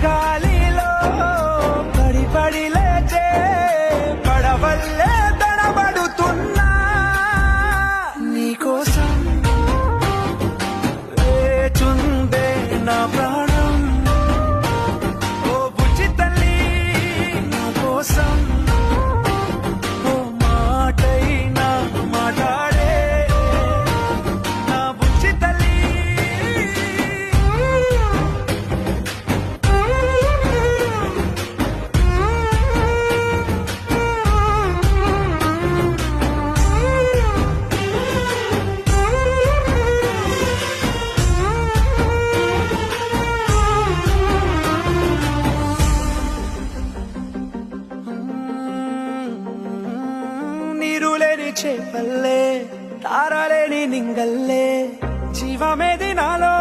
గాలిలో పడి పడి లేచే పడవల్లే తడబడుతున్నా నీకోసం లేచుందే నా ప్రాణం ఓ బుజ్జి తల్లి నా కోసం ఓ మాటైనా మాట్లాడే నా బుజ్జి తల్లి చేపల్లే తారలేని నింగల్లే జీవమేది నాలో